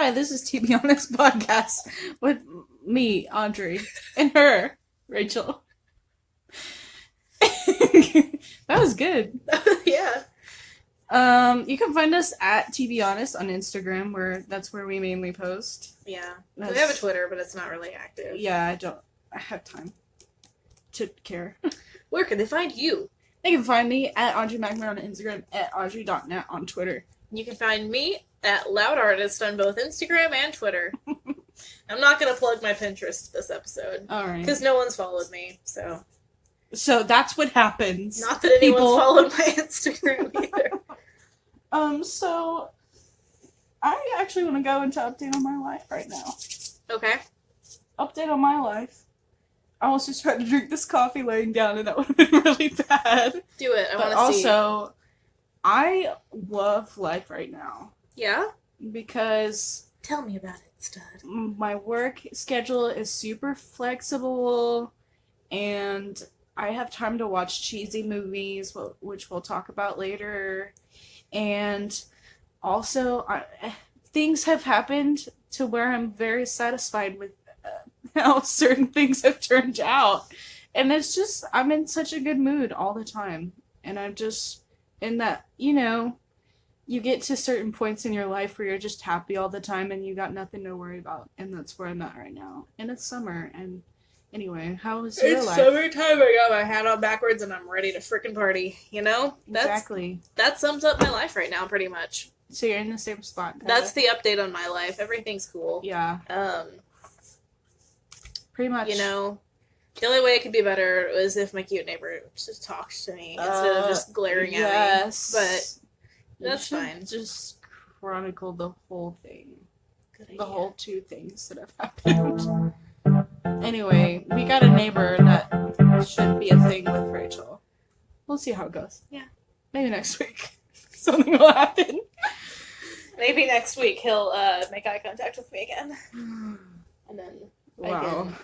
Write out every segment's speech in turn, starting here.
Hi, this is TBHonest podcast with me, Audrey, and her, Rachel. That was good. Yeah. You can find us at TBHonest on Instagram, that's where we mainly post. Yeah. That's- We have a Twitter, but it's not really active. Yeah, I have time to care. Where can they find you? They can find me at Audrey McMahon on Instagram, at Audrey.net on Twitter. You can find me at Loud Artist on both Instagram and Twitter. I'm not going to plug my Pinterest this episode. Alright. Because no one's followed me, so. So that's what happens. Not that anyone's followed my Instagram either. So I actually want to go into update on my life right now. Okay. Update on my life. I almost just tried to drink this coffee laying down, and that would have been really bad. Do it. I But want to see. also, I love life right now Yeah? because Tell me about it, stud. my work schedule is super flexible, and I have time to watch cheesy movies, which we'll talk about later. And also, things have happened to where I'm very satisfied with how certain things have turned out. And it's just, I'm in such a good mood all the time. And I'm just in that, you get to certain points in your life where you're just happy all the time and you got nothing to worry about. And that's where I'm at right now. And it's summer. And anyway, how was your life? It's summertime. I got my hat on backwards and I'm ready to frickin' party. Exactly. That sums up my life right now, pretty much. So you're in the same spot. Kinda. That's the update on my life. Everything's cool. Yeah. Pretty much. The only way it could be better was if my cute neighbor just talked to me instead of just glaring at me. Yes. But that's You should fine. Just chronicle the whole thing. Good The idea. whole 2 things that have happened. Anyway, we got a neighbor that should be a thing with Rachel. We'll see how it goes. Yeah. Maybe next week something will happen. Maybe next week he'll make eye contact with me again. And then I Wow. can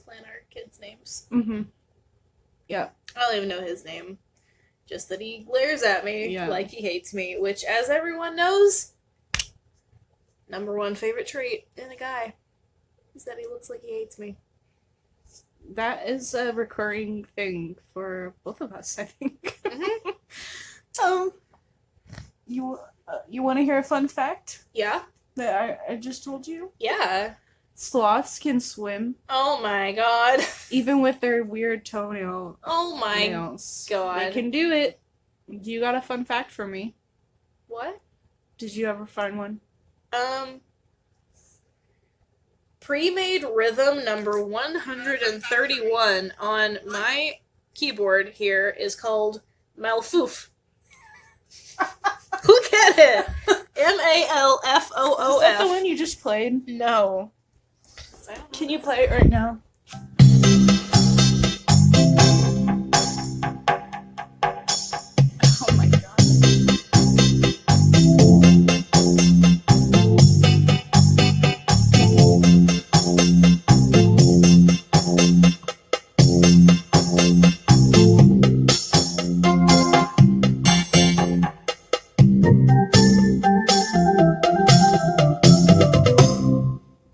plan our kids' names. Mm-hmm. Yeah. I don't even know his name. Just that he glares at me like he hates me, which, as everyone knows, number one favorite trait in a guy is that he looks like he hates me. That is a recurring thing for both of us, I think. Mm-hmm. You want to hear a fun fact Yeah? that I just told you? Yeah. Sloths can swim, Oh my god. even with their weird toenails. Oh my god. They can do it. You got a fun fact for me? What? Did you ever find one? Pre-made rhythm number 131 on my keyboard here is called Malfoof. Look at it! Malfoof. Is that the one you just played? No. Can you play it right now? Oh my god.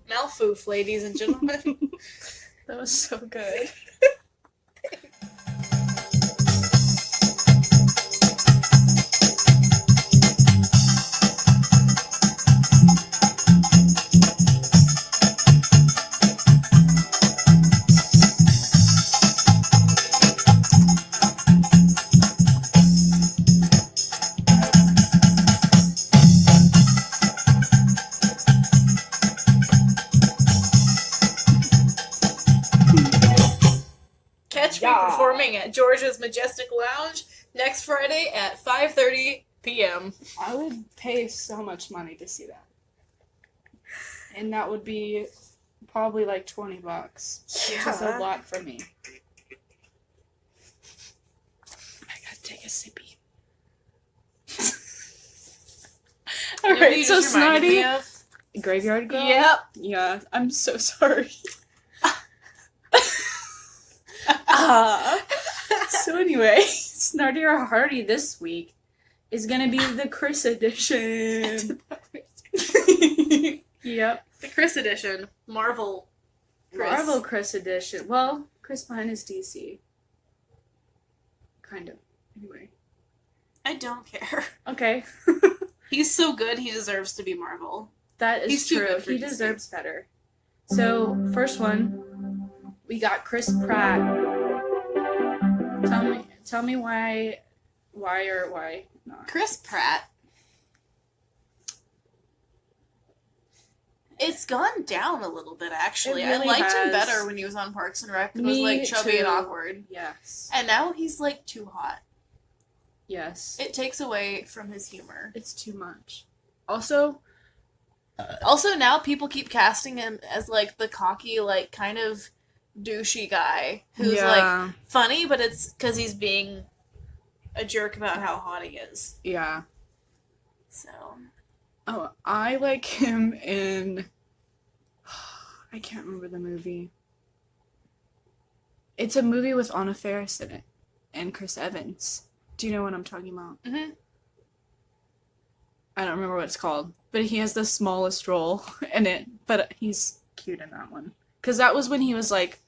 Malfoof, ladies and gentlemen. That was so good. Catch me performing at Georgia's Majestic Lounge next Friday at 5:30 p.m. I would pay so much money to see that. And that would be probably like $20, which is a lot for me. I gotta take a sippy. Alright, so Snotty. Graveyard Girl? Yep. Yeah, I'm so sorry. So anyway, Snarty or Hardy this week is gonna be the Chris edition. Yep. The Chris edition. Marvel Chris. Marvel Chris edition. Well, Chris Pine is DC. Kind of. Anyway. I don't care. Okay. He's so good, he deserves to be Marvel. That is He's too true. good for He DC. deserves better. So, first one, we got Chris Pratt. Tell me why not. Chris Pratt. It's gone down a little bit, actually. It really I liked him has. better when he was on Parks and Rec. It was, Me like, chubby too. and awkward. Yes. And now he's, like, too hot. Yes. It takes away from his humor. It's too much. Also, now people keep casting him as, like, the cocky, like, kind of douchey guy who's, like, funny, but it's because he's being a jerk about how hot he is. Yeah. So. Oh, I like him in... I can't remember the movie. It's a movie with Anna Faris in it. And Chris Evans. Do you know what I'm talking about? Mm-hmm. I don't remember what it's called. But he has the smallest role in it. But he's cute in that one. Because that was when he was, like,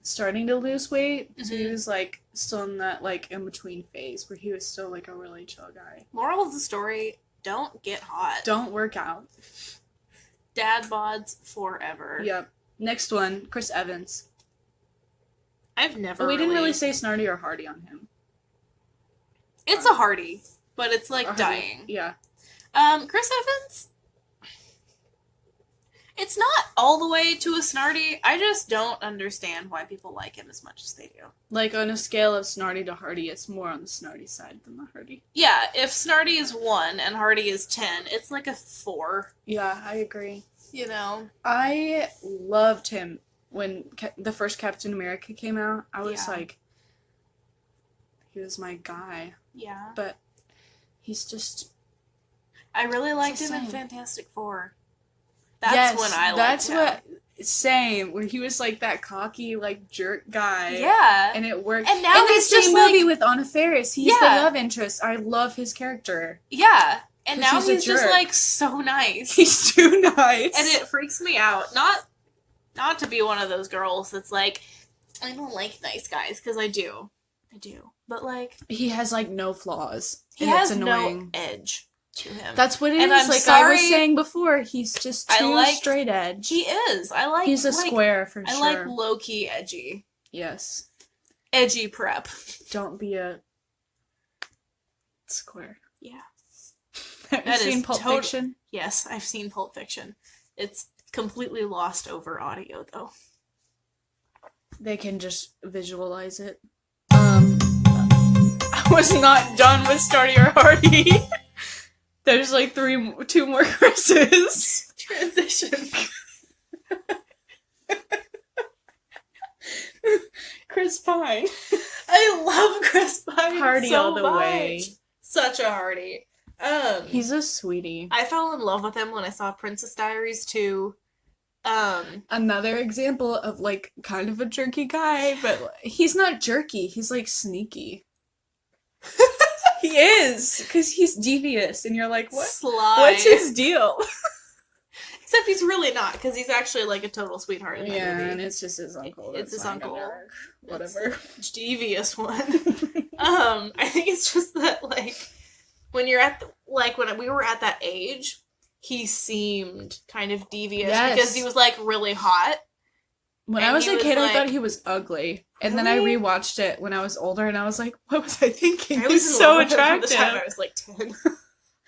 starting to lose weight. Mm-hmm. So he was, like, still in that, like, in-between phase where he was still, like, a really chill guy. Moral of the story, don't get hot. Don't work out. Dad bods forever. Yep. Next one, Chris Evans. I've never We didn't really say snarty or hardy on him. It's a hardy, but it's, like, dying. Yeah. Chris Evans? It's not all the way to a snarty. I just don't understand why people like him as much as they do. Like, on a scale of snarty to hardy, it's more on the snarty side than the hardy. Yeah, if snarty is 1 and hardy is 10, it's like a 4. Yeah, I agree. You know? I loved him when the first Captain America came out. I was like, he was my guy. Yeah. But he's just... I really liked him in Fantastic Four. That's when I liked him. That's what... Same. Where he was, like, that cocky, like, jerk guy. Yeah. And it worked. And now he's just, same movie with Anna Faris. He's the love interest. I love his character. Yeah. And now he's just, jerk. like, so nice. He's too nice. And it freaks me out. Not to be one of those girls that's like, I don't like nice guys, because I do. But, like... He has, like, no flaws. He has no edge to him. That's what it and is. I'm like sorry, I was saying before, he's just too straight edge. He is. He's a square, for sure. I like low-key edgy. Yes. Edgy prep. Don't be a square. Yeah. Have you seen Pulp Fiction? Yes, I've seen Pulp Fiction. It's completely lost over audio, though. They can just visualize it. I was not done with Starty or Hardy. There's like 2 more Chris's. Transition. Chris Pine. I love Chris Pine Hardy so all the much. way. Such a Hardy. He's a sweetie. I fell in love with him when I saw Princess Diaries 2. Another example of, like, kind of a jerky guy, but he's not jerky. He's, like, sneaky. He is, because he's devious, and you're like, what? Sly. What's his deal? Except he's really not, because he's actually, like, a total sweetheart in the movie. And it's just his uncle. It's his uncle. Whatever. Devious one. I think it's just that, like, when you're at, when we were at that age, he seemed kind of devious because he was, like, really hot. When I was a kid, I thought he was ugly. And then I rewatched it when I was older, and I was like, what was I thinking? He's so attractive. From the time I was, like, 10.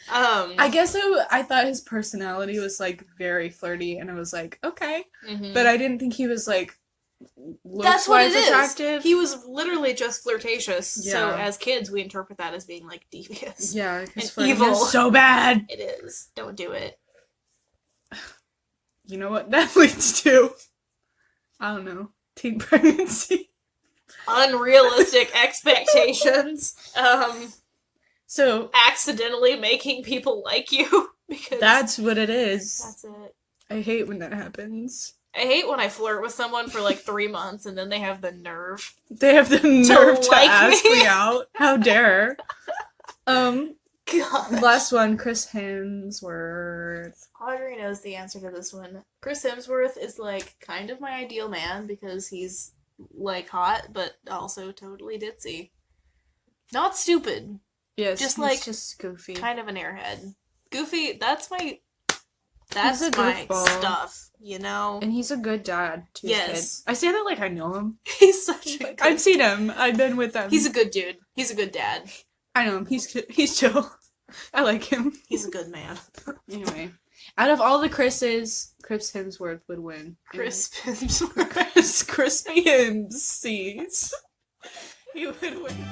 I guess I thought his personality was, like, very flirty, and I was like, okay. Mm-hmm. But I didn't think he was, like, that's what it is. Attractive. He was literally just flirtatious. Yeah. So as kids, we interpret that as being, like, devious. Yeah, because evil is so bad. It is. Don't do it. You know what that leads to? I don't know. Teen pregnancy. Unrealistic expectations. So accidentally making people like you. Because that's what it is. That's it. I hate when that happens. I hate when I flirt with someone for like 3 months and then they have the nerve. They have the nerve to like ask me out. How dare. Gosh. Last one, Chris Hemsworth. Audrey knows has the answer to this one. Chris Hemsworth is, like, kind of my ideal man because he's, like, hot, but also totally ditzy. Not stupid. Yes, just like just goofy. Kind of an airhead. Goofy, that's my stuff, you know? And he's a good dad to his kids. I say that like I know him. He's such a good I've seen him. I've been with him. He's a good dude. He's a good dad. I know him. He's chill. I like him. He's a good man. Anyway, out of all the Chris's, Chris Hemsworth would win. Chris Hemsworth. Crispy Hemsies. He would win.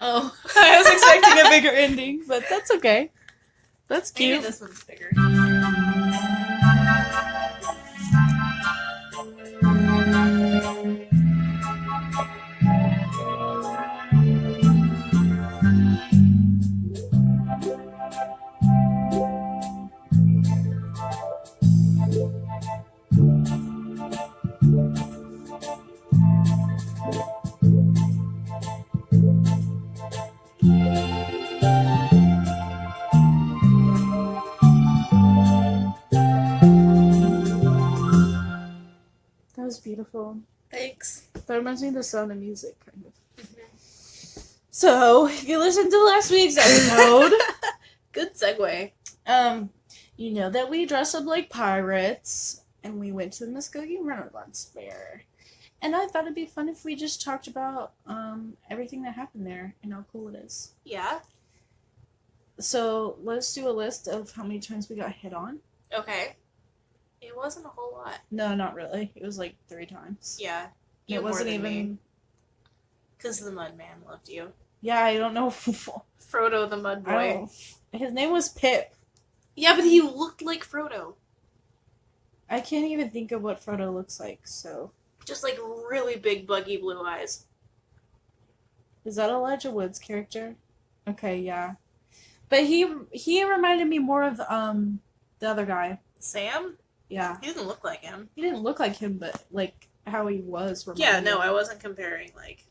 Oh. I was expecting a bigger ending, but that's okay. That's cute. Maybe this one's bigger. That was beautiful. Thanks. That reminds me of the Sound of Music, kind of. So, if you listened to last week's episode, good segue. You know that we dressed up like pirates, and we went to the Muskogee Renaissance Fair. And I thought it'd be fun if we just talked about everything that happened there and how cool it is. Yeah. So, let's do a list of how many times we got hit on. Okay. It wasn't a whole lot. No, not really. It was like 3 times. Yeah. It wasn't even... Because the Mud Man loved you. Yeah, I don't know. Frodo the Mud Boy. His name was Pip. Yeah, but he looked like Frodo. I can't even think of what Frodo looks like, so... Just like really big buggy blue eyes. Is that Elijah Wood's character? Okay, yeah. But he reminded me more of the other guy. Sam? Yeah. He didn't look like him. He didn't look like him, but like how he was. Yeah, no, I wasn't comparing like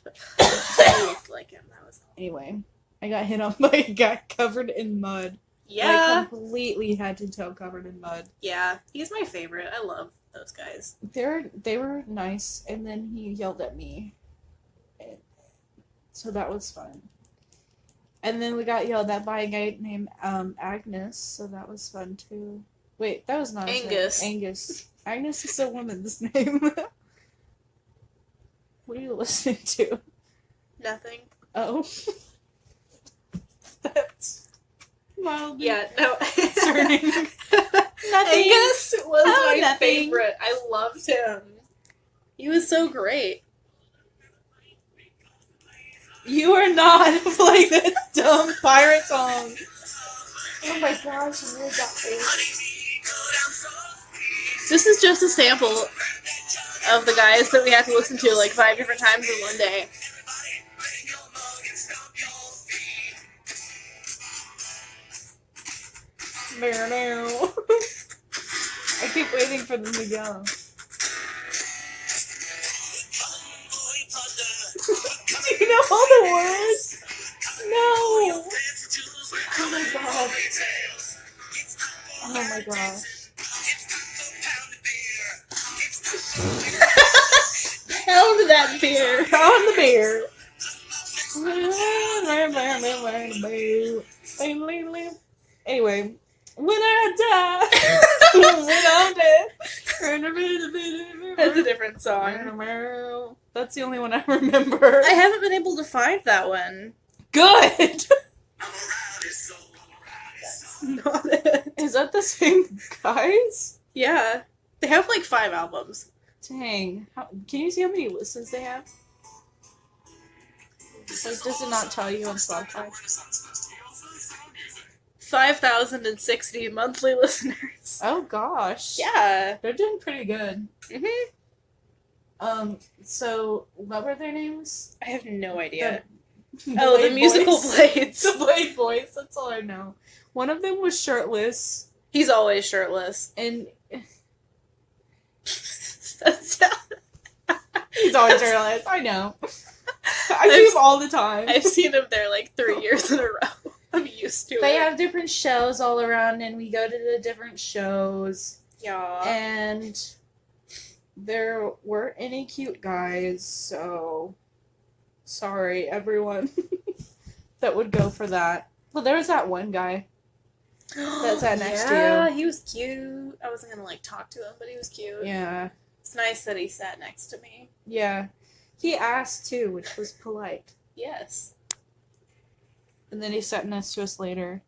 he looked like him. That was anyway. I got hit on by a guy covered in mud. Yeah. Like, completely head to toe covered in mud. Yeah, he's my favorite. I love those guys. They were nice, and then he yelled at me. So that was fun. And then we got yelled at by a guy named Agnes, so that was fun too. Wait, that was not Angus. Angus. Agnes is a woman's name. What are you listening to? Nothing. Oh. That's mildly no. concerning. Angus was my nothing. favorite. I loved him. He was so great. You are not playing that dumb pirate song. Oh my gosh, you really got me. This is just a sample of the guys that we had to listen to like 5 different times in one day. I keep waiting for them to go. Do you know all the words? No! Oh my god. Oh my gosh. Pound that beer. Pound the beer. Anyway, when I die, when I'm dead. That's a different song. That's the only one I remember. I haven't been able to find that one. Good! Not it. Is that the same guys? Yeah. They have like 5 albums. Dang. Can you see how many listens they have? Like, does it not tell you on Spotify? 5,060 monthly listeners. Oh gosh. Yeah. They're doing pretty good. Mm-hmm. So what were their names? I have no idea. The musical Blades. The Blade Boys, that's all I know. One of them was shirtless. He's always shirtless. And That's he's always shirtless. I know. I see him all the time. I've seen him there like 3 years in a row. I'm used to it. They have different shows all around, and we go to the different shows. Yeah. And there weren't any cute guys, so sorry, everyone that would go for that. Well, there was that one guy that sat next to you. Yeah, he was cute. I wasn't gonna talk to him, but he was cute. Yeah. It's nice that he sat next to me. Yeah. He asked too, which was polite. Yes. And then he sat next to us later.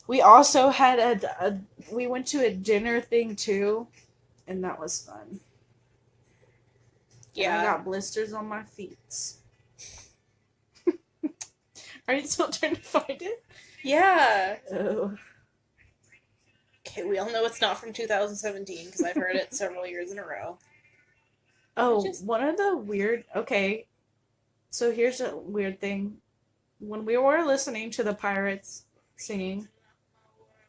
We also had we went to a dinner thing too, and that was fun. Yeah. And I got blisters on my feet. Are you still trying to find it? Yeah. Oh. Okay, we all know it's not from 2017 because I've heard it several years in a row. Oh, one of the weird... Okay, so here's a weird thing. When we were listening to the Pirates singing,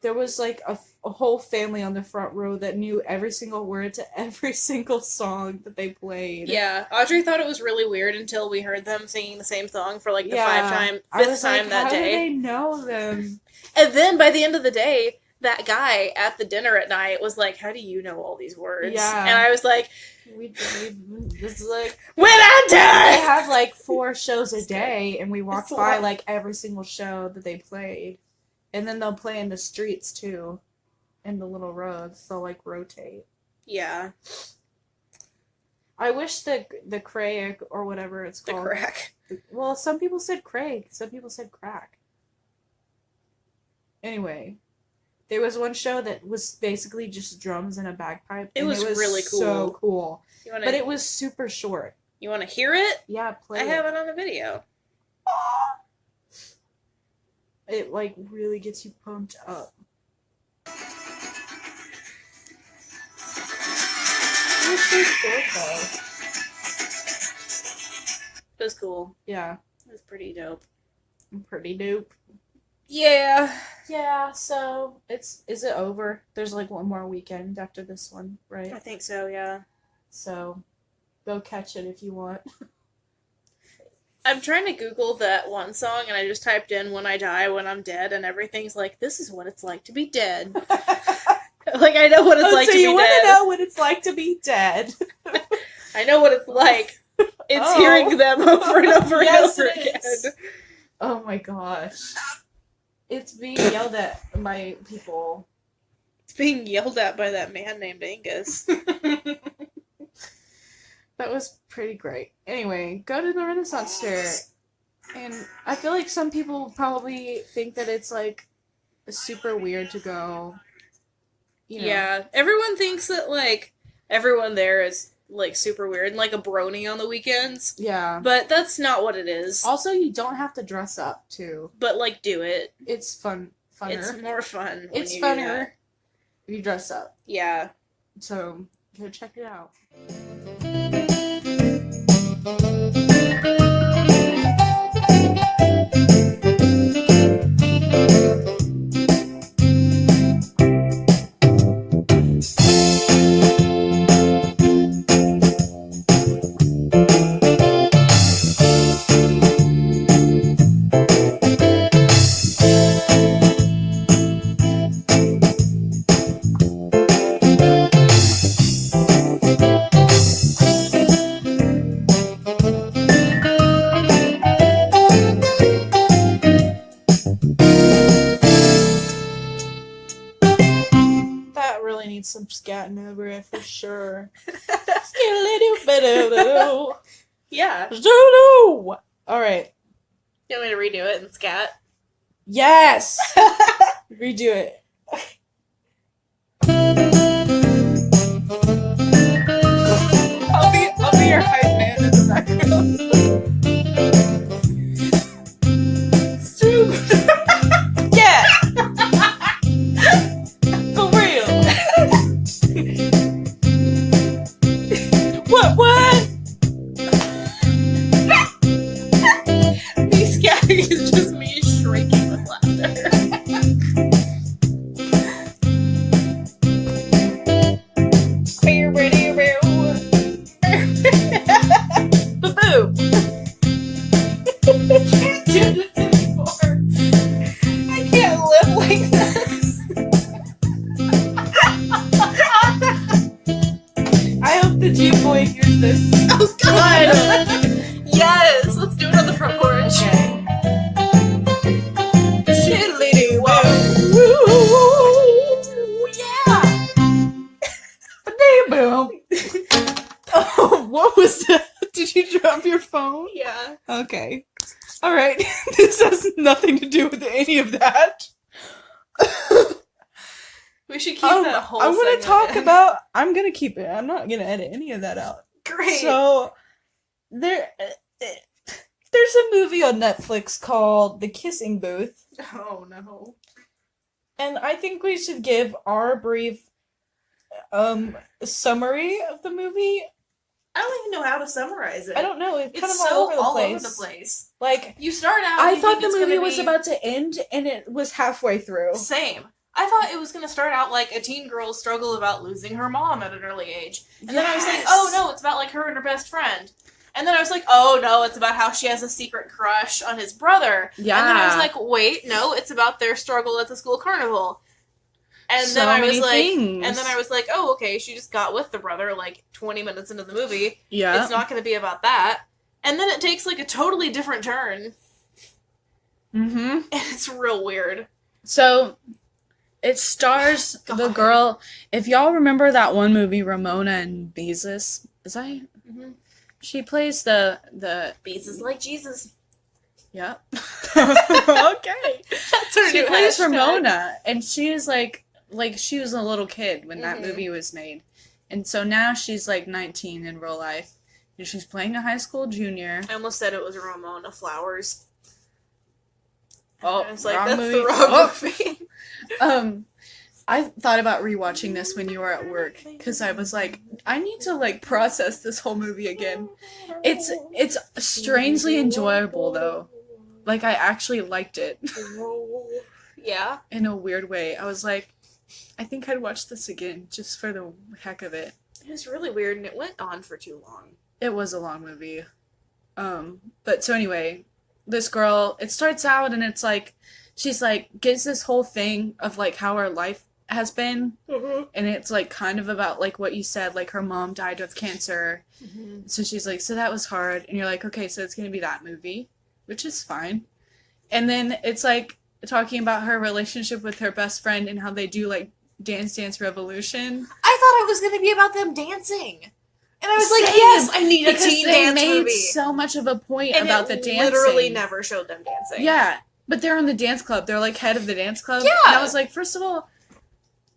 there was like a whole family on the front row that knew every single word to every single song that they played. Yeah, Audrey thought it was really weird until we heard them singing the same song for like the fifth time that day. How do they know them? And then by the end of the day, that guy at the dinner at night was like, "How do you know all these words?" Yeah. And I was like, this is like when I die! They have like 4 shows a day, and we walked by like every single show that they played. And then they'll play in the streets too, in the little roads. They'll like rotate. Yeah. I wish the Craig or whatever it's called. The crack. Well, some people said Craig, some people said crack. Anyway, there was one show that was basically just drums and a bagpipe. It was really cool. So cool. But it was super short. You want to hear it? Yeah, play I have it on a video. It like really gets you pumped up. It was so short though. It was cool. Yeah. It was pretty dope. Pretty dope. Yeah. Yeah, so is it over? There's like one more weekend after this one, right? I think so, yeah. So go catch it if you want. I'm trying to Google that one song, and I just typed in "When I Die, When I'm Dead," and everything's like, "This is what it's like to be dead." Like, I know what it's like to be dead. So you want to know what it's like to be dead? I know what it's like. It's hearing them over and over and over again. Oh my gosh. It's being yelled at by people. It's being yelled at by that man named Angus. That was pretty great. Anyway, go to the Renaissance Fair. And I feel like some people probably think that it's like super weird to go. You know. Yeah, everyone thinks that like everyone there is like super weird and like a brony on the weekends. Yeah. But that's not what it is. Also, you don't have to dress up too. But like do it. It's funner. It's more fun. It's funner if you dress up. Yeah. So go check it out. Some scatting over it for sure. Yeah. All right. You want me to redo it and scat? Yes. Redo it. Boo! I can't do this anymore. I can't live like this. I hope the Jeep boy hears this. Oh god! Yes! Let's do it on the front porch. Okay. Shiddly-doo, whoa! Yeah! Boom. Oh, what was that? Did you drop your phone? Yeah. Okay. Alright. This has nothing to do with any of that. We should keep that whole I'm gonna segment talk in. about. I'm gonna keep it. I'm not gonna edit any of that out. Great. So, there's a movie on Netflix called The Kissing Booth, Oh no. and I think we should give our brief summary of the movie. I don't even know how to summarize it. I don't know. It's kind It's of so all over the place. Like, You start out. I you thought think the it's movie gonna was be... about to end, and it was halfway through. Same. I thought it was going to start out like a teen girl's struggle about losing her mom at an early age. And then I was like, oh no, it's about like her and her best friend. And then I was like, oh no, it's about how she has a secret crush on his brother. Yeah. And then I was like, wait, no, it's about their struggle at the school carnival. And So then I was many like, things. and then I was like, oh, okay, she just got with the brother like 20 minutes into the movie. Yeah. It's not going to be about that. And then it takes like a totally different turn. Mm-hmm. And it's real weird. So, it stars the God. girl. If y'all remember that one movie, Ramona and Beezus, Mm-hmm. she plays the Bees is like Jesus. Yep. Okay. That's her She new plays hashtag. Ramona, and she is like she was a little kid when that Mhm. movie was made, and so now she's like 19 in real life, and she's playing a high school junior. I almost said it was Ramona Flowers. Oh, I was like, wrong that's movie. the wrong Oh. movie. I thought about rewatching this when you were at work because I was like, I need to like process this whole movie again. It's strangely enjoyable though. Like I actually liked it Yeah. in a weird way. I was like, I think I'd watch this again just for the heck of it. It was really weird and it went on for too long. It was a long movie. But so anyway, this girl, it starts out and it's like, she's like, gets this whole thing of like how her life has been. And it's like kind of about like what you said, like her mom died of cancer. So she's like, so that was hard. And you're like, okay, so it's going to be that movie, which is fine. And then it's like talking about her relationship with her best friend and how they do like Dance Dance Revolution. I thought it was going to be about them dancing. And I was like, Same. yes, I need a Because teen they dance made movie. so much of a point And about the it dancing. literally never showed them dancing. Yeah, but they're on the dance club. They're like head of the dance club. Yeah. And I was like, first of all,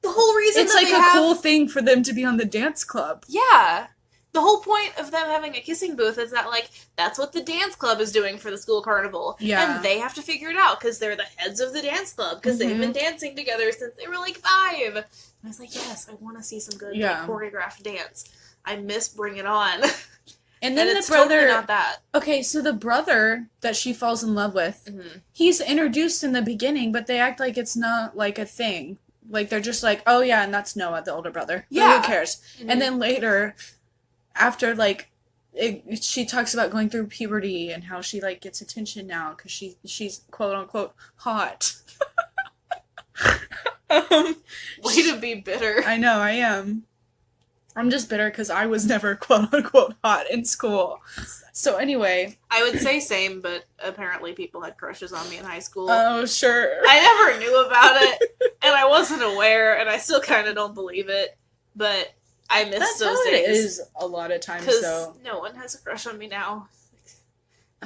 The whole reason it's that like they a have... cool thing for them to be on the dance club. Yeah. The whole point of them having a kissing booth is that, like, that's what the dance club is doing for the school carnival. Yeah. And they have to figure it out because they're the heads of the dance club because they've been dancing together since they were, like, 5. And I was like, yes, I want to see some good like, choreographed dance. I miss Bring It On. And then it's the brother... totally not that. Okay, so the brother that she falls in love with, he's introduced in the beginning, but they act like it's not, like, a thing. Like, they're just like, oh, yeah, and that's Noah, the older brother. But Yeah. who cares? And then later, after, like, she talks about going through puberty and how she, like, gets attention now because she's quote-unquote hot. Way to be bitter. I know, I am. I'm just bitter because I was never quote-unquote hot in school. So anyway. I would say same, but apparently people had crushes on me in high school. Oh, sure. I never knew about it, and I wasn't aware, and I still kind of don't believe it, but I miss That's those how days. it is a lot of times, Because though. no one has a crush on me now.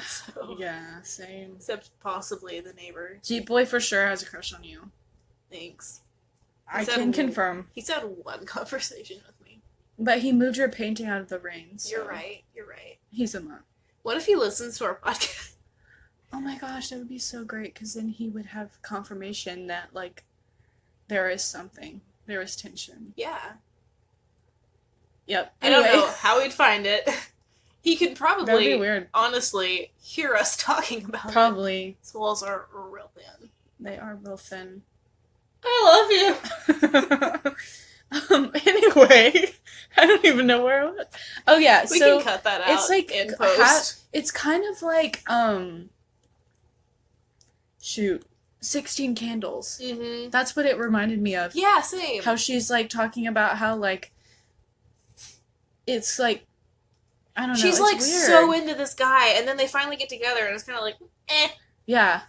So, Yeah, same. except possibly the neighbor. Jeep Boy for sure has a crush on you. Thanks. I said can one- confirm. He's had one conversation with me. But he moved your painting out of the rain. So You're right. You're right. He's in love. What if he listens to our podcast? Oh my gosh, that would be so great because then he would have confirmation that, like, there is something. There is tension. Yeah. Yep. I don't know how he'd find it. He could That would be probably, weird. honestly, hear us talking about it. Probably. His walls are real thin. They are real thin. I love you. Anyway, I don't even know where I was. Oh yeah, we so can cut that out. It's like in post. It's kind of like 16 Candles. Mm-hmm. That's what it reminded me of. Yeah, same. How she's like talking about how like it's like I don't know. She's it's like weird. so into this guy, and then they finally get together, and it's kind of like, eh. Yeah.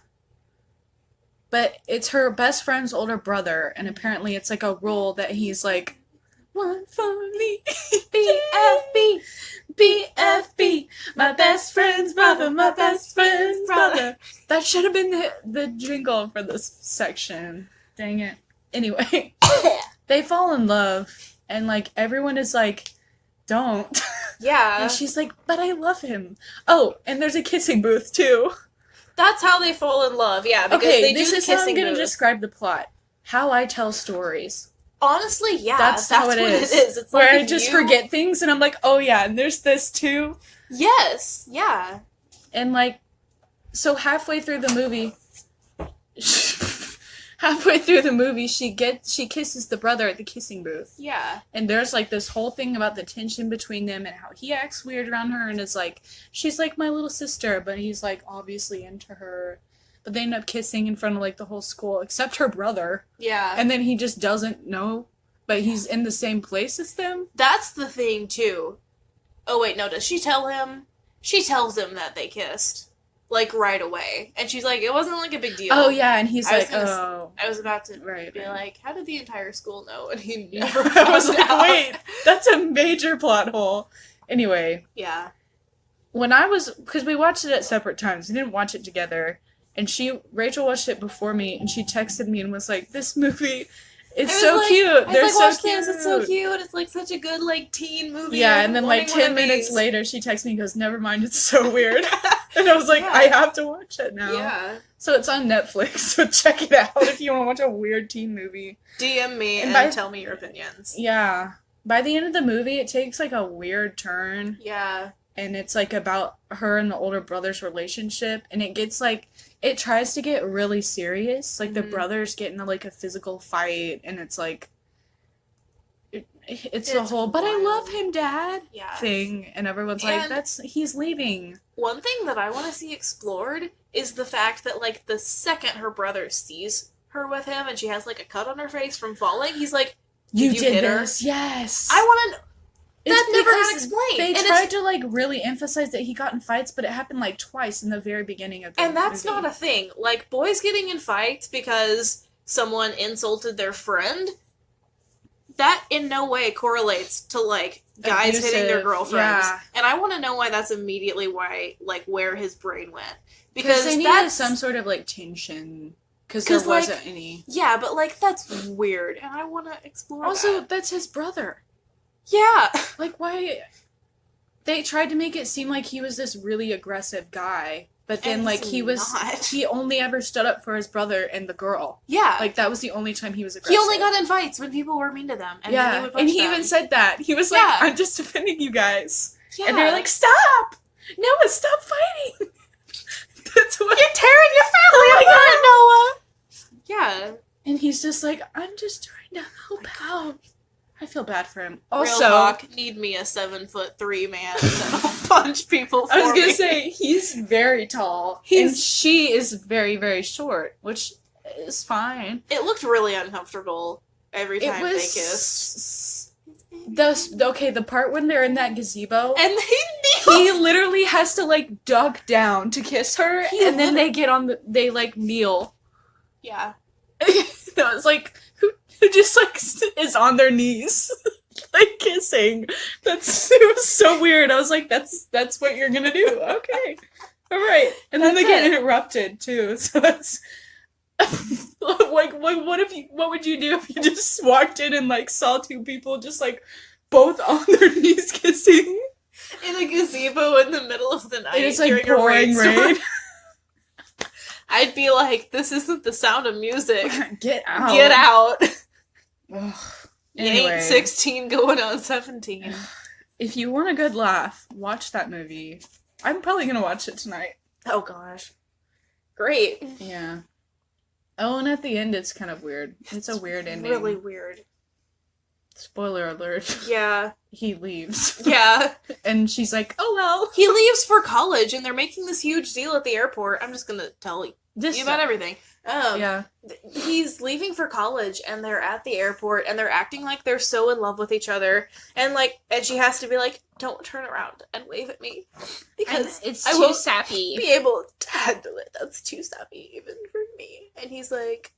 But it's her best friend's older brother, and apparently it's like a rule that he's like, one for me, BFB, BFB, my best friend's brother, my best friend's brother. That should have been the jingle for this section. Dang it. Anyway, they fall in love, and like everyone is like, don't. Yeah. And she's like, but I love him. Oh, and there's a kissing booth too. That's how they fall in love, yeah. Because Okay, they this do the is how I'm kissing going to booth. describe the plot. How I tell stories. Honestly, yeah. That's how it is. It's where like I just forget things and I'm like, oh yeah, and there's this too. Yes, yeah. And like, so halfway through the movie, she kisses the brother at the kissing booth. Yeah. And there's like this whole thing about the tension between them and how he acts weird around her and is like, she's like my little sister, but he's like obviously into her. But they end up kissing in front of like the whole school, except her brother. Yeah. And then he just doesn't know, but he's in the same place as them. That's the thing too. Oh wait, no, does she tell him? She tells him that they kissed. Like, right away. And she's like, it wasn't, like, a big deal. Oh, yeah, and he's like, oh. I was about to right, be like, how did the entire school know? And he I never was like, out. wait, that's a major plot hole. Anyway. Yeah. Because we watched it at separate times. We didn't watch it together. And Rachel watched it before me, and she texted me and was like, this movie... It's so like, cute. They're so watch cute. This. It's so cute. It's like such a good like teen movie. Yeah, and then like 10 minutes later, she texts me and goes, "Never mind, it's so weird." And I was like, I have to watch it now. Yeah. So it's on Netflix. So check it out if you want to watch a weird teen movie. DM me and tell me your opinions. Yeah. By the end of the movie, it takes like a weird turn. Yeah. And it's like about her and the older brother's relationship, and it gets like it tries to get really serious. Like the brothers get into like a physical fight, and it's like it's the whole "but I love him, Dad" thing, and everyone's like, he's leaving. One thing that I want to see explored is the fact that like the second her brother sees her with him and she has like a cut on her face from falling, he's like, you did hit this. Her? Yes. I want to. That never got explained. They tried to like really emphasize that he got in fights, but it happened like twice in the very beginning of the movie. And that's not a thing. Like boys getting in fights because someone insulted their friend, that in no way correlates to like guys hitting their girlfriends. Yeah. And I want to know why that's immediately where his brain went. Because they needed some sort of like tension. Because there wasn't any. Yeah, but like that's weird, and I want to explore Also, that's his brother. Yeah. Like, why... They tried to make it seem like he was this really aggressive guy, but then, like, he only ever stood up for his brother and the girl. Yeah. Like, that was the only time he was aggressive. He only got in fights when people were mean to them. And then he would punch and he them. even said that. He was like, I'm just defending you guys. Yeah. And they're like, stop! Noah, stop fighting! That's what... You're tearing your family apart, Noah! Yeah. And he's just like, I'm just trying to help out. I feel bad for him. Also, Real talk, need me a 7'3" man that'll punch people for me. I was gonna say, he's very tall, and she is very, very short, which is fine. It looked really uncomfortable every time they kissed. The part when they're in that gazebo, and he literally has to, like, duck down to kiss her, and then they get on they, like, kneel. Yeah. No, it's like, who just, like, is on their knees, like, kissing. It was so weird. I was like, that's what you're gonna do. Okay. Alright. And then they get interrupted, too, so that's... like, what would you do if you just walked in and, like, saw two people just, like, both on their knees kissing? In a gazebo in the middle of the night. It's, like, pouring rain. I'd be like, this isn't the sound of music. Get out. Get out. Ugh. You ain't 16 going on 17. If you want a good laugh, watch that movie. I'm probably gonna watch it tonight. Oh gosh. Great. spoiler alert. Yeah. He leaves. Yeah. And she's like, oh well. He leaves for college, and they're making this huge deal at the airport. I'm just gonna tell you about everything. Yeah. He's leaving for college, and they're at the airport, and they're acting like they're so in love with each other, and she has to be like, don't turn around and wave at me, because it's I too won't sappy. be able to handle it. That's too sappy, even for me. And he's like,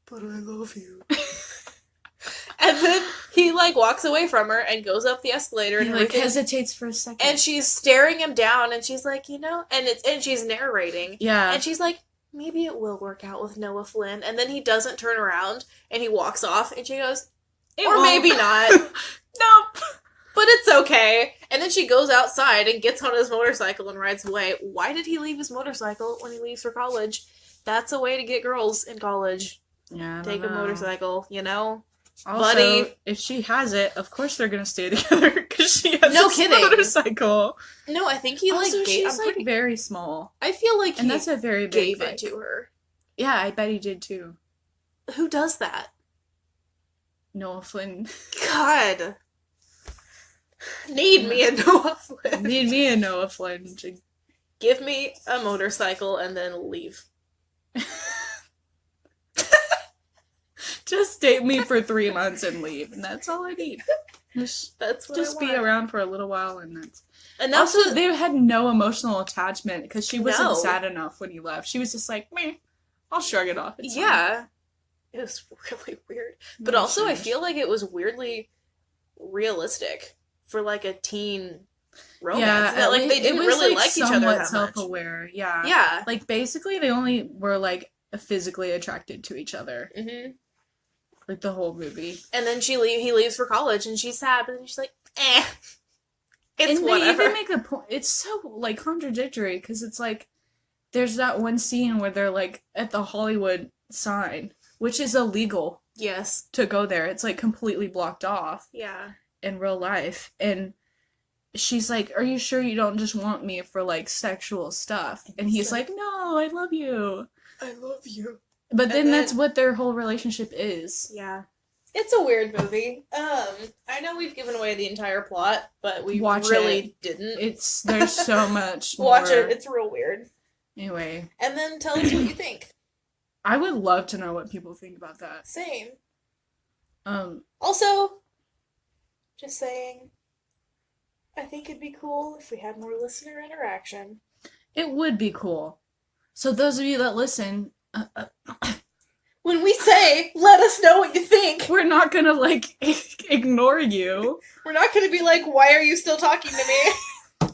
but I love you. And then he, walks away from her and goes up the escalator and he, hesitates for a second. And she's staring him down, and she's like, and she's narrating. Yeah. And she's like, maybe it will work out with Noah Flynn. And then he doesn't turn around, and he walks off, and she goes, or maybe not. Nope. But it's okay. And then she goes outside and gets on his motorcycle and rides away. Why did he leave his motorcycle when he leaves for college? That's a way to get girls in college. Yeah. Take a motorcycle, Also, buddy. If she has it, of course they're gonna stay together because she has a motorcycle. No, I think he also, gave. She's very small. I feel like and that's a very big gave it to her. Yeah, I bet he did too. Who does that? Noah Flynn. God. Need me a Noah Flynn. Need me a Noah Flynn. Give me a motorcycle and then leave. Just date me for 3 months and leave, and that's all I need. That's what just be around for a little while, and that's. And also, they had no emotional attachment because she wasn't sad enough when he left. She was just like, meh, I'll shrug it off. It's fine. It was really weird, but also I feel like it was weirdly realistic for a teen romance. Yeah, that, they didn't really like each other that much. Self-aware. Yeah, yeah. Basically, they only were physically attracted to each other. Mm-hmm. The whole movie. And then he leaves for college, and she's sad, but then she's like, eh. It's and whatever. They even make the point. It's so contradictory because it's there's that one scene where they're at the Hollywood sign, which is illegal. Yes. To go there, it's completely blocked off. Yeah. In real life, and she's like, "Are you sure you don't just want me for sexual stuff?" And he's like, "No, I love you. I love you." But then that's what their whole relationship is. Yeah. It's a weird movie. I know we've given away the entire plot, but we really didn't. There's so much more. Watch it. It's real weird. Anyway. And then tell us what you think. I would love to know what people think about that. Same. Also, just saying, I think it'd be cool if we had more listener interaction. It would be cool. So those of you that listen... when we say, let us know what you think, we're not gonna ignore you. We're not gonna be like, why are you still talking to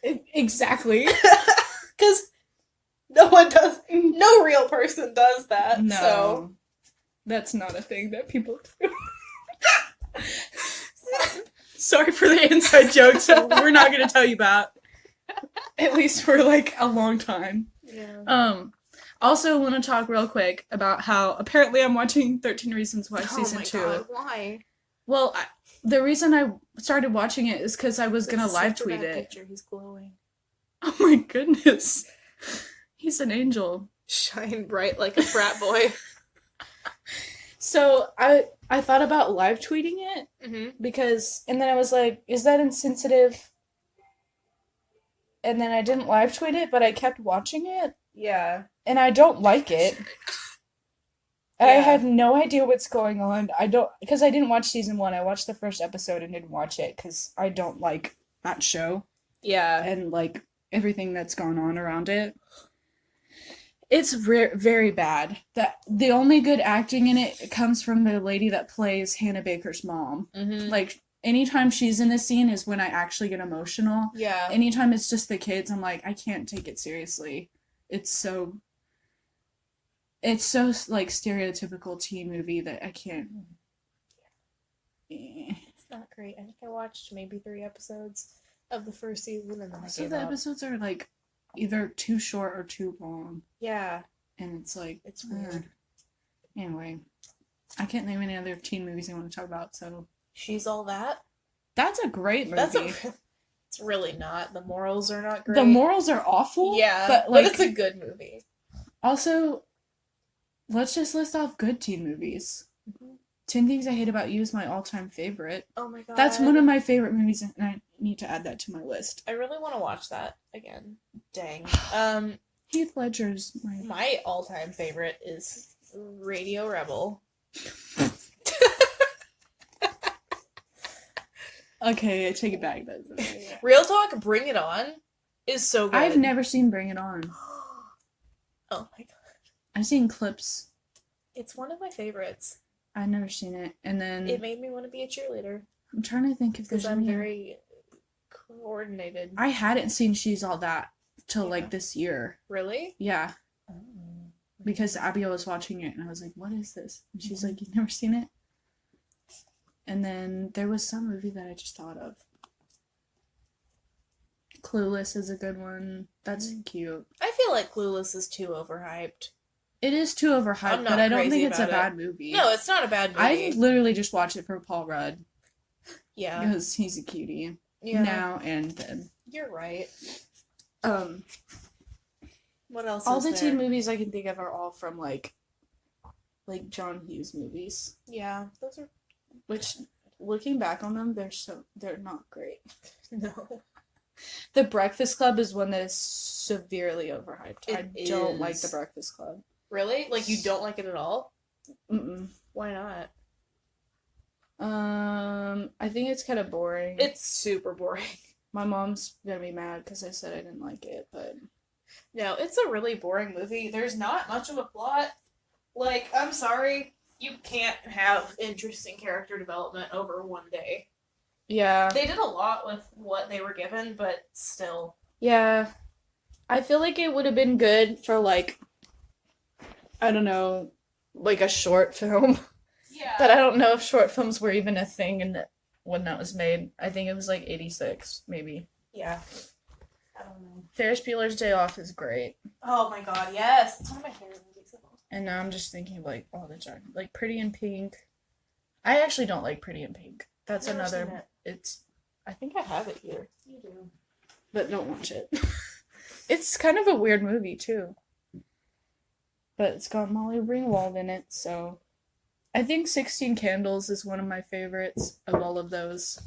me? Exactly. Because no real person does that. No. So that's not a thing that people do. Sorry for the inside jokes we're not gonna tell you about. At least for a long time. Yeah. Also want to talk real quick about how apparently I'm watching 13 Reasons Why season 2. God, why? Well, the reason I started watching it is because I was gonna live tweet it. Picture. He's glowing. Oh my goodness, he's an angel. Shine bright like a frat boy. So I thought about live tweeting it because, and then I was like, is that insensitive? And then I didn't live tweet it, but I kept watching it. Yeah. And I don't like it. Yeah. I have no idea what's going on. Because I didn't watch season 1. I watched the first episode and didn't watch it because I don't like that show. Yeah. And everything that's gone on around it. It's very bad. The only good acting in it comes from the lady that plays Hannah Baker's mom. Mm-hmm. Anytime she's in a scene is when I actually get emotional. Yeah. Anytime it's just the kids, I'm like, I can't take it seriously. It's so stereotypical teen movie that I can't. It's not great. I think I watched maybe 3 episodes of the first season and then I So gave the up. episodes are either too short or too long. Yeah. And it's it's weird. Anyway, I can't name any other teen movies I want to talk about, so. She's All That? That's a great movie. It's really not. The morals are not great. The morals are awful. Yeah, but it's a good movie. Also, Let's just list off good teen movies. Mm-hmm. 10 Things I Hate About You is my all-time favorite. Oh my god. That's one of my favorite movies, and I need to add that to my list. I really want to watch that again. Dang. Heath Ledger's my all-time favorite is Radio Rebel. Okay, I take it back. Real talk, Bring It On is so good. I've never seen Bring It On. Oh my god. I've seen clips. It's one of my favorites. I've never seen it. And then it made me want to be a cheerleader. I'm trying to think if there's I'm very coordinated. I hadn't seen She's All That till like this year. Really? Yeah. Oh. Because Abigail was watching it and I was like, what is this? And she's like, you've never seen it? And then there was some movie that I just thought of. Clueless is a good one. That's cute. I feel like Clueless is too overhyped. It is too overhyped, but I don't think it's a bad movie. No, it's not a bad movie. I literally just watched it for Paul Rudd. Yeah. Because he's a cutie. Yeah. Now and then. You're right. What else all the teen movies I can think of are all from, like John Hughes movies. Yeah. Those are... Which, looking back on them, they're not great. No. The Breakfast Club is one that is severely overhyped. I don't like The Breakfast Club. Really? Like, you don't like it at all? Mm-mm. Why not? I think it's kind of boring. It's super boring. My mom's gonna be mad because I said I didn't like it, but... No, it's a really boring movie. There's not much of a plot. Like, I'm sorry, you can't have interesting character development over one day. Yeah. They did a lot with what they were given, but still. Yeah. I feel like it would have been good for, like, I don't know, like a short film. Yeah. But I don't know if short films were even a thing when that was made. I think it was like 86, maybe. Yeah. I don't know. Ferris Bueller's Day Off is great. Oh my god, yes. It's one of my favorite movies. And now I'm just thinking of, like, all the time. Like, Pretty in Pink. I actually don't like Pretty in Pink. That's another... I think I have it here. You do. But don't watch it. It's kind of a weird movie, too. But it's got Molly Ringwald in it, so... I think 16 Candles is one of my favorites of all of those.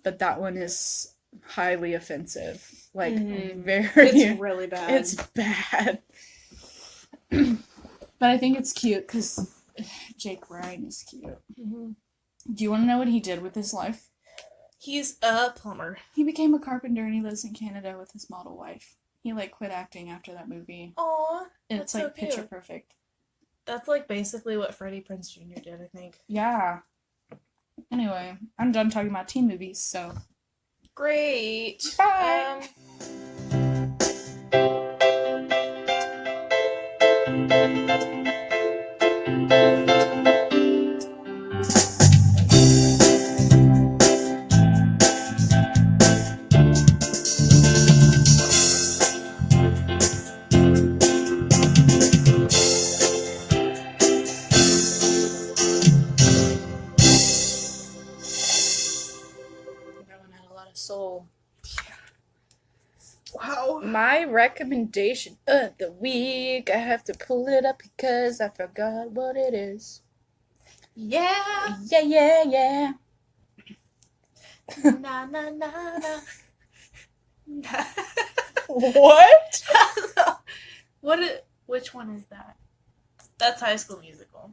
But that one is highly offensive. Like, very... It's really bad. It's bad. But I think it's cute, because Jake Ryan is cute. Mm-hmm. Do you want to know what he did with his life? He's a plumber. He became a carpenter and he lives in Canada with his model wife. He, like, quit acting after that movie. Aww. And it's, like, picture perfect. That's, like, basically what Freddie Prinze Jr. did, I think. Yeah. Anyway, I'm done talking about teen movies, so... Great. Bye! Soul. Wow. My recommendation of the week. I have to pull it up because I forgot what it is. Yeah. Yeah. Na na na na. What? Which one is that? That's High School Musical.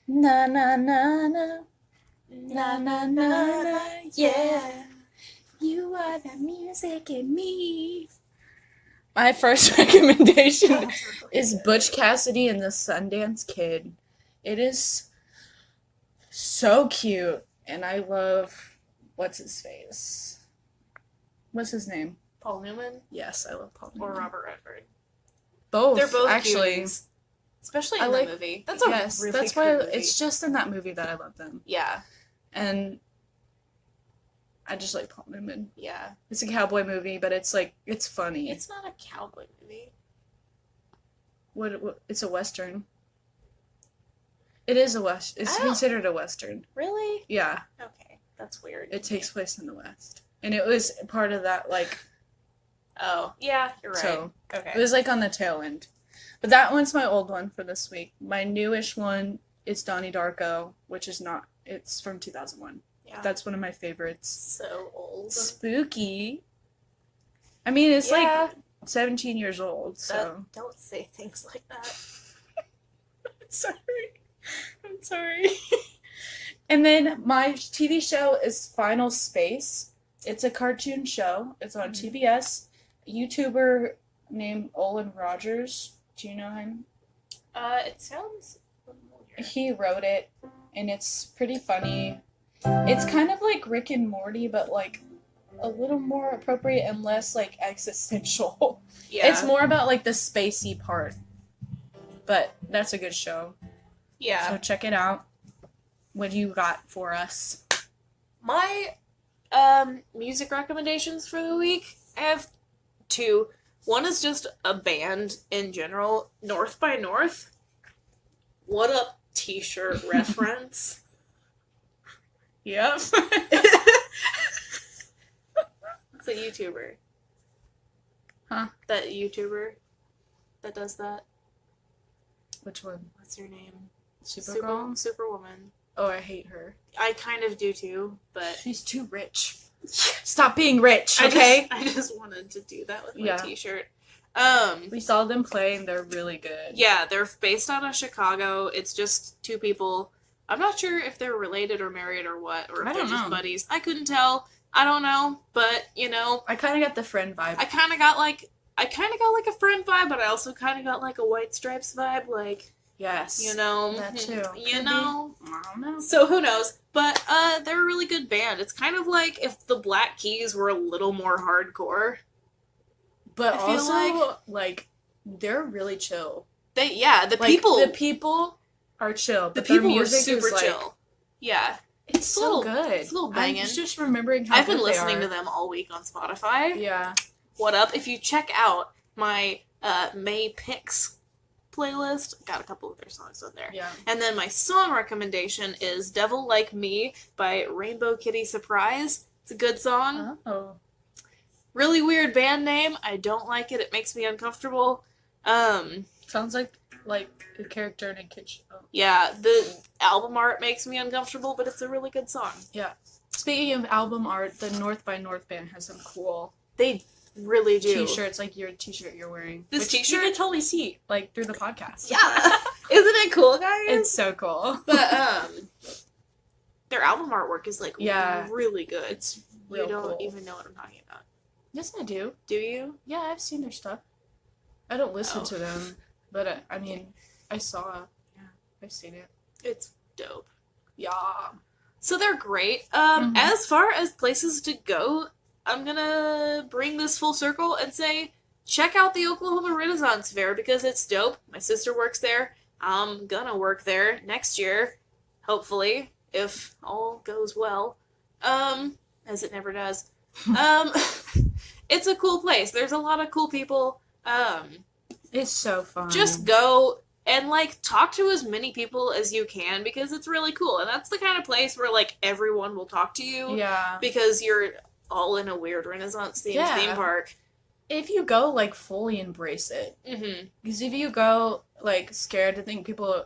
Na na na na. Na na na na. Yeah. You are the music in me. My first recommendation is Butch Cassidy and the Sundance Kid. It is so cute, and I love what's his face. What's his name? Paul Newman? Yes, I love Paul Newman. Or Robert Redford. Both. They're both actually. cuties. Especially in the movie. That's really that's why movie. It's just in that movie that I love them. Yeah. And I just like Paul Newman. Yeah. It's a cowboy movie, but it's like, it's funny. It's not a cowboy movie. What it's a Western. It is a West. It's considered a Western. Really? Yeah. Okay. That's weird. It takes place in the West. And it was part of that, like... Oh, yeah, you're right. So, okay. It was, like, on the tail end. But that one's my old one for this week. My newish one is Donnie Darko, which is not. It's from 2001. Yeah. That's one of my favorites. So old. Spooky. I mean, it's like 17 years old, so. Don't say things like that. I'm sorry. And then my TV show is Final Space. It's a cartoon show. It's on TBS. A YouTuber named Olin Rogers. Do you know him? It sounds familiar. He wrote it, and it's pretty funny. It's kind of like Rick and Morty, but like a little more appropriate and less like existential. Yeah. It's more about like the spacey part. But that's a good show. Yeah. So check it out. What do you got for us? My music recommendations for the week, I have two. One is just a band in general, North by North. What a t-shirt reference. Yep. It's a YouTuber. Huh? That YouTuber that does that. Which one? What's her name? Supergirl? Superwoman. Oh, I hate her. I kind of do too, but... She's too rich. Stop being rich, okay? I just wanted to do that with my t-shirt. We saw them play and they're really good. Yeah, they're based out of Chicago. It's just two people. I'm not sure if they're related or married or what, or if they're just buddies. I couldn't tell. I don't know, but, you know... I kind of got the friend vibe. I kind of got like a friend vibe, but I also kind of got like a White Stripes vibe, like... Yes. You know? That too. You know? I don't know. So who knows? But they're a really good band. It's kind of like if the Black Keys were a little more hardcore. But I also, like, they're really chill. The people are chill. But the people are super chill. Yeah. It's so good. It's a little banging. I'm just remembering how I've been listening to them all week on Spotify. Yeah. What up? If you check out my May Picks playlist, got a couple of their songs on there. Yeah. And then my song recommendation is Devil Like Me by Rainbow Kitty Surprise. It's a good song. Oh. Really weird band name. I don't like it. It makes me uncomfortable. Sounds like a character in a kid show. Yeah, the album art makes me uncomfortable, but it's a really good song. Yeah. Speaking of album art, the North by North band has some cool... They really do. T-shirts, like your t-shirt you're wearing. This t-shirt? You can totally see, like, through the podcast. Yeah. Isn't it cool, guys? It's so cool. But, their album artwork is, like, really good. It's real You don't cool. even know what I'm talking about. Yes, I do. Do you? Yeah, I've seen their stuff. I don't listen to them, but, I mean, I saw. Yeah, I've seen it. It's dope. Yeah. So they're great. As far as places to go, I'm gonna bring this full circle and say, check out the Oklahoma Renaissance Fair because it's dope. My sister works there. I'm gonna work there next year, hopefully, if all goes well. As it never does. It's a cool place. There's a lot of cool people. It's so fun. Just go and, like, talk to as many people as you can because it's really cool. And that's the kind of place where, like, everyone will talk to you. Yeah. Because you're all in a weird Renaissance themed theme park. If you go, like, fully embrace it. Mm-hmm. Because if you go, like, scared to think people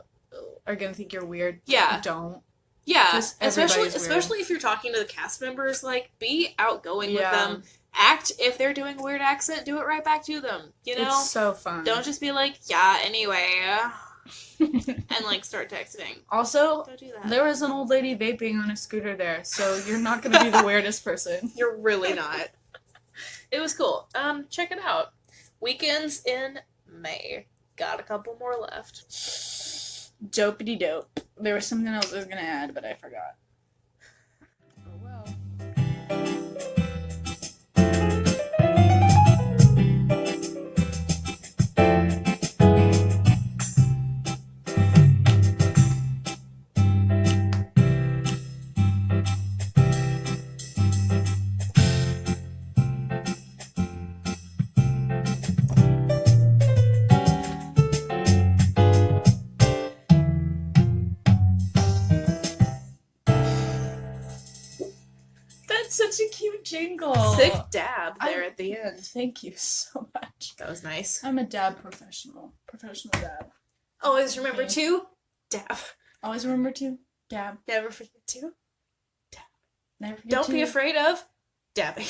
are gonna think you're weird, don't. Yeah, especially if you're talking to the cast members, like, be outgoing with them. Act, if they're doing a weird accent, do it right back to them, you know? It's so fun. Don't just be like, yeah, anyway, and, like, start texting. Also, don't do that. There was an old lady vaping on a scooter there, so you're not gonna be the weirdest person. You're really not. It was cool. Check it out. Weekends in May. Got a couple more left. Dopey dope. There was something else I was gonna add, but I forgot. Oh well. Such a cute jingle. Sick dab there at the end. Thank you so much. That was nice. I'm a dab professional. professional dab. Always remember to dab. Always remember to dab. Never forget to dab. Never forget Don't to... be afraid of dabbing.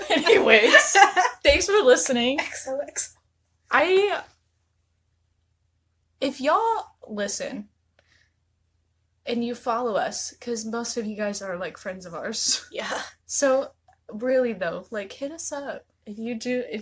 Anyways, thanks for listening. XOX. If y'all listen and you follow us, because most of you guys are like friends of ours. Yeah. So really though, like hit us up. If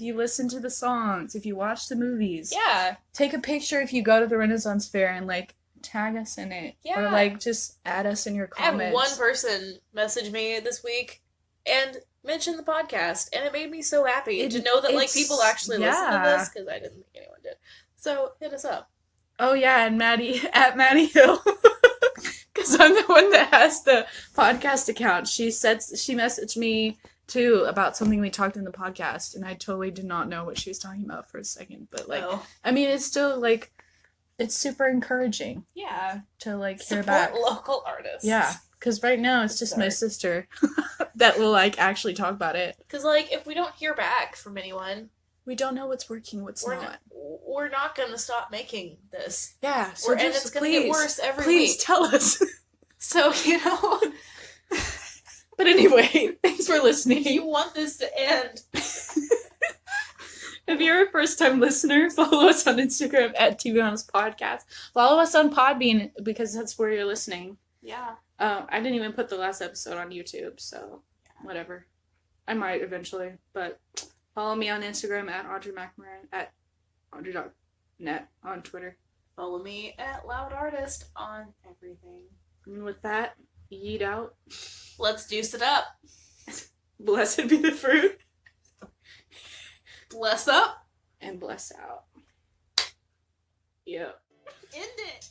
you listen to the songs, if you watch the movies. Yeah. Take a picture if you go to the Renaissance Fair and like tag us in it. Yeah. Or like just add us in your comments. I had one person message me this week and mention the podcast, and it made me so happy to know that like people actually listen to this, because I didn't think anyone did. So hit us up. Oh yeah, and Maddie at Maddie Hill, because I'm the one that has the podcast account. She messaged me too about something we talked in the podcast, and I totally did not know what she was talking about for a second. But like, I mean, it's still like, it's super encouraging. Yeah, to like hear back local artists. Yeah, because right now it's just my sister that will like actually talk about it. Because like, if we don't hear back from anyone, we don't know what's working, what's not. We're not gonna stop making this. Yeah, so and it's gonna get worse every week. Please tell us. So, you know. But anyway, thanks for listening. If you want this to end. If you're a first-time listener, follow us on Instagram at TBHonest Podcast. Follow us on Podbean, because that's where you're listening. Yeah. I didn't even put the last episode on YouTube, so whatever. I might eventually, but follow me on Instagram at Audrey McMoran, at Audrey.net on Twitter. Follow me at Loud Artist on everything. And with that, yeet out. Let's juice it up. Blessed be the fruit. Bless up. And bless out. Yep. End it.